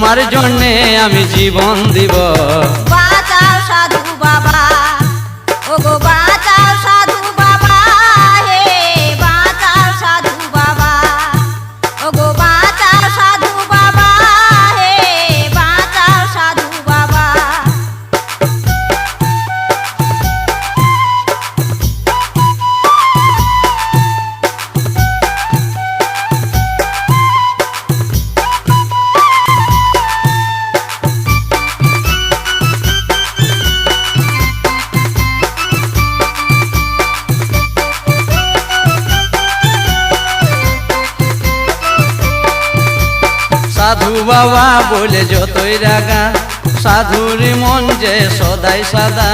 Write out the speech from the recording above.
তোমার জন্যে আমি জীবন দিব। বাঁচাও সাধু বাবা, ওগো বাঁচাও সাধু বাবা, হে বাঁচাও সাধু বাবা, ওগো বাঁচাও সাধু বাবা, হে বাঁচাও সাধু বাবা। সাধু বাবা বলে যতই রাগা, সাধুর মন যে সদাই সাদা।